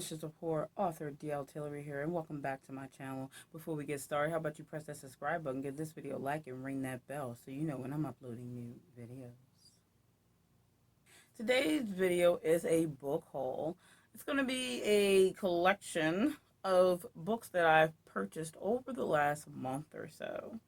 Mistress of Horror, author DL Tillery here, and welcome back to my channel. Before we get started, how about you press that subscribe button, give this video a like, and ring that bell so you know when I'm uploading new videos. Today's video is a book haul. It's going to be a collection of books that I've purchased over the last month or so.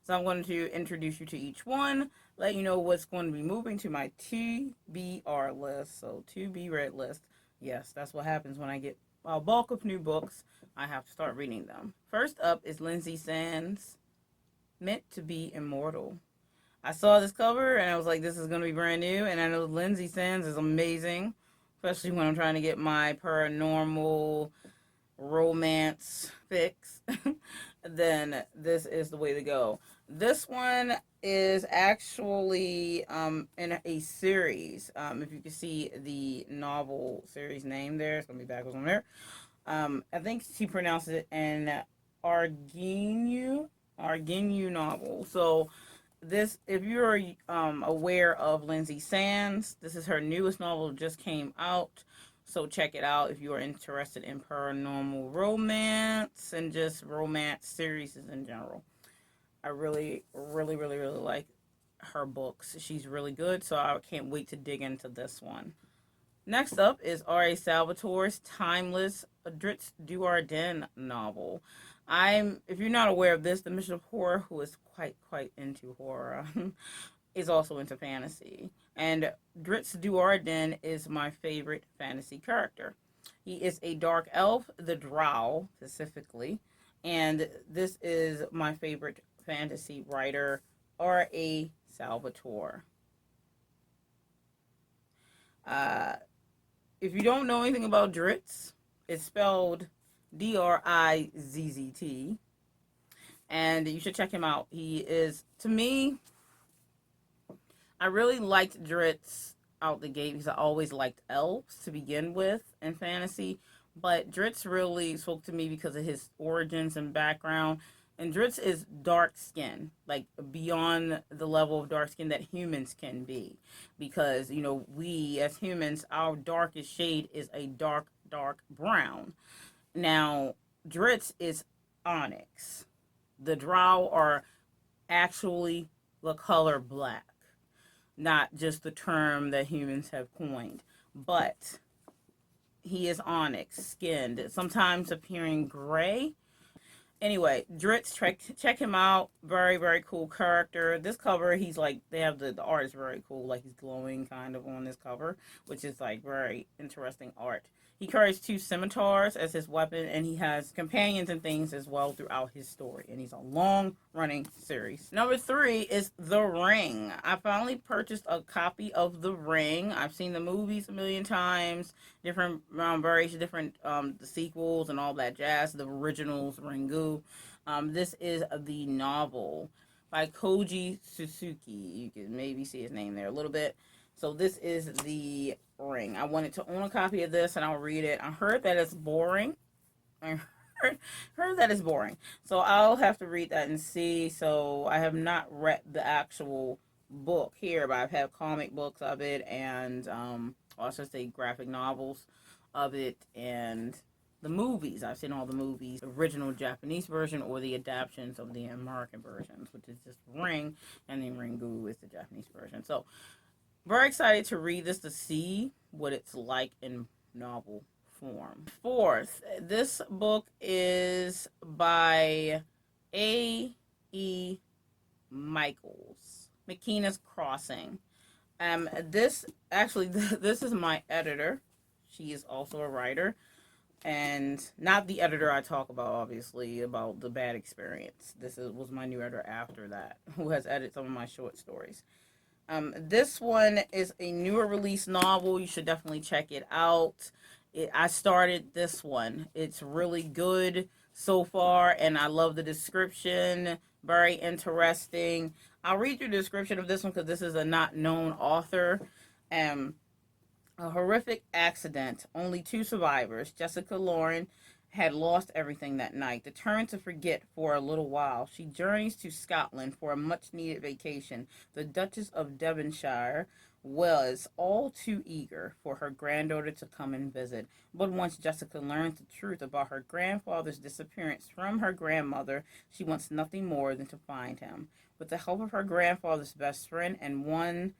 So I'm going to introduce you to each one, let you know what's going to be moving to my TBR list, so to be read list. Yes, that's what happens when I get a bulk of new books. I have to start reading them. First up is Lynsay Sands' Meant to Be Immortal. I saw this cover and I was like, this is going to be brand new. And I know Lynsay Sands is amazing, especially when I'm trying to get my paranormal romance fix. Then this is the way to go. This one is actually in a series. If you can see the novel series name there, it's going to be backwards on there. I think she pronounces it an Arginu novel. So this, if you're aware of Lynsay Sands, this is her newest novel, just came out. So check it out if you are interested in paranormal romance and just romance series in general. I really like her books. She's really good, so I can't wait to dig into this one. Next up is R.A. Salvatore's timeless Drizzt Do'Urden novel. If you're not aware of this, the Mistress of Horror, who is quite into horror, is also into fantasy. And Drizzt Do'Urden is my favorite fantasy character. He is a dark elf, the Drow specifically, and this is my favorite fantasy writer, R.A. Salvatore. If you don't know anything about Drizzt, it's spelled Drizzt, and you should check him out. He is, to me, I really liked Drizzt out the gate because I always liked elves to begin with in fantasy, but Drizzt really spoke to me because of his origins and background. And Drizzt is dark skin, like beyond the level of dark skin that humans can be. Because, you know, we as humans, our darkest shade is a dark brown. Now, Drizzt is onyx. The Drow are actually the color black, not just the term that humans have coined. But he is onyx skinned, sometimes appearing gray. Anyway, Drizzt, check him out. Very cool character. This cover, he's like, they have the art is very cool. Like, he's glowing kind of on this cover, which is like very interesting art. He carries 2 scimitars as his weapon, and he has companions and things as well throughout his story. And he's a long-running series. Number 3 is The Ring. I finally purchased a copy of The Ring. I've seen the movies a million times, different variations, different the sequels and all that jazz. The originals, Ringu. This is the novel by Koji Suzuki. You can maybe see his name there a little bit. So this is The Ring. I wanted to own a copy of this and I'll read it. I heard that it's boring. I heard that it's boring. So I'll have to read that and see. So I have not read the actual book here, but I've had comic books of it and also say graphic novels of it and the movies. I've seen all the movies, original Japanese version or the adaptations of the American versions, which is just Ring, and then Ringu is the Japanese version. So very excited to read this to see what it's like in novel form. Fourth, this book is by A.E. Michaels, McKenna's Crossing. This is my editor. She is also a writer, and not the editor I talk about, obviously, about the bad experience. Was my new editor after that, who has edited some of my short stories. This one is a newer release novel. You should definitely check it out. I started this one. It's really good so far, and I love the description. Very interesting. I'll read you the description of this one because this is a not known author. A horrific accident. Only 2 survivors. Jessica Lauren had lost everything that night. Determined to forget for a little while, she journeys to Scotland for a much-needed vacation. The Duchess of Devonshire was all too eager for her granddaughter to come and visit. But once Jessica learns the truth about her grandfather's disappearance from her grandmother, she wants nothing more than to find him. With the help of her grandfather's best friend and one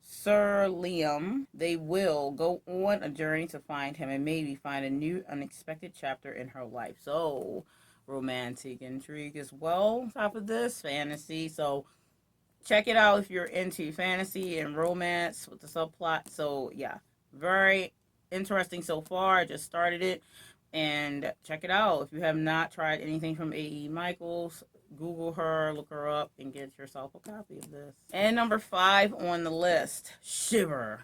Sir Liam, they will go on a journey to find him and maybe find a new unexpected chapter in her life. So, romantic intrigue as well on top of this fantasy. So check it out if you're into fantasy and romance with the subplot. So yeah, very interesting so far. I just started it, and check it out if you have not tried anything from A.E. Michaels. Google her, look her up, and get yourself a copy of this. And number 5 on the list, Shiver.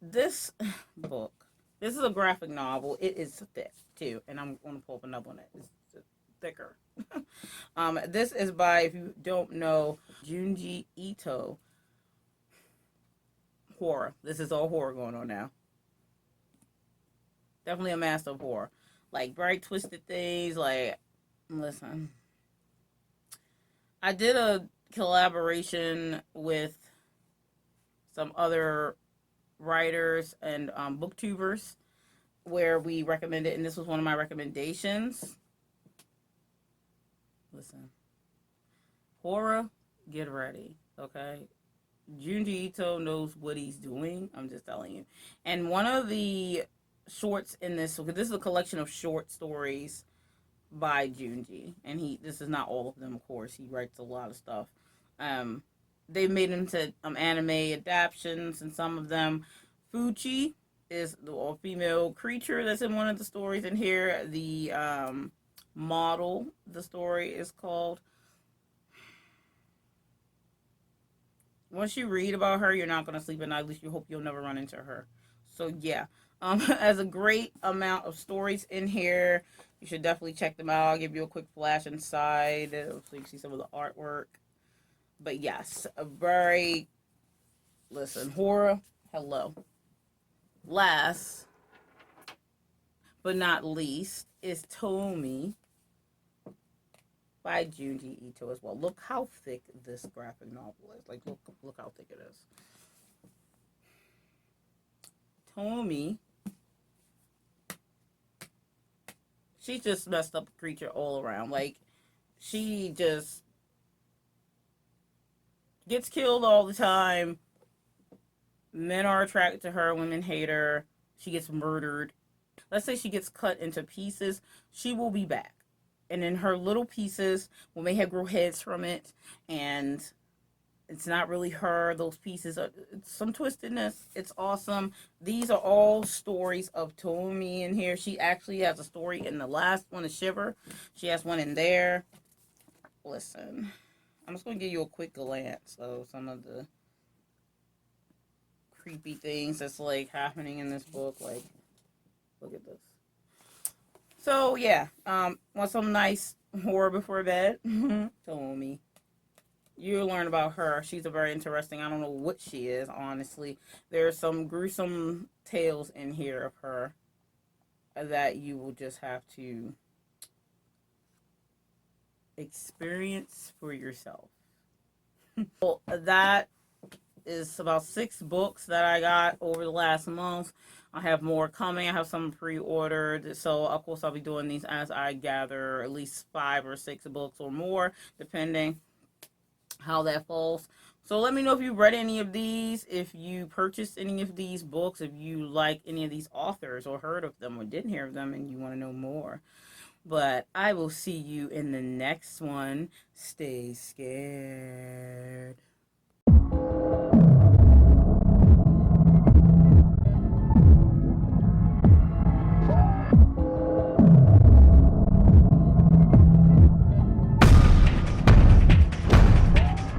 This book, this is a graphic novel. It is thick too, and I'm going to pull up another one that is thicker. This is by, if you don't know, Junji Ito. Horror. This is all horror going on now. Definitely a master of horror. Like, bright, twisted things. Like, listen. I did a collaboration with some other writers and booktubers where we recommended, and this was one of my recommendations. Listen. Horror, get ready, okay? Junji Ito knows what he's doing. I'm just telling you. And one of the shorts in this, because this is a collection of short stories by Junji, and this is not all of them, of course. He writes a lot of stuff. They made into anime adaptations, and some of them. Fuchi is the female creature that's in one of the stories in here. The model, the story is called. Once you read about her, you're not going to sleep at night. At least you hope you'll never run into her. So yeah, as a great amount of stories in here. You should definitely check them out. I'll give you a quick flash inside so you can see some of the artwork. But yes, a very, listen, horror, hello. Last but not least is Tomi by Junji Ito as well. Look how thick this graphic novel is. Like, look how thick it is. Tomi, she's just messed up creature all around. Like, she just gets killed all the time. Men are attracted to her. Women hate her. She gets murdered. Let's say she gets cut into pieces. She will be back. And in her little pieces, we may have grow heads from it. And it's not really her. Those pieces are some twistedness. It's awesome. These are all stories of Tomi in here. She actually has a story in the last one, is Shiver. She has one in there. Listen, I'm just going to give you a quick glance of some of the creepy things that's like happening in this book. Like, look at this. So yeah, want some nice horror before bed? Tomi. You'll learn about her. She's a very interesting, I don't know what she is, honestly. There's some gruesome tales in here of her that you will just have to experience for yourself. Well, that is about 6 books that I got over the last month. I have more coming. I have some pre-ordered. So, of course, I'll be doing these as I gather at least 5 or 6 books or more, depending how that falls. So let me know if you read any of these, if you purchased any of these books, if you like any of these authors or heard of them or didn't hear of them and you want to know more. But I will see you in the next one. Stay scared.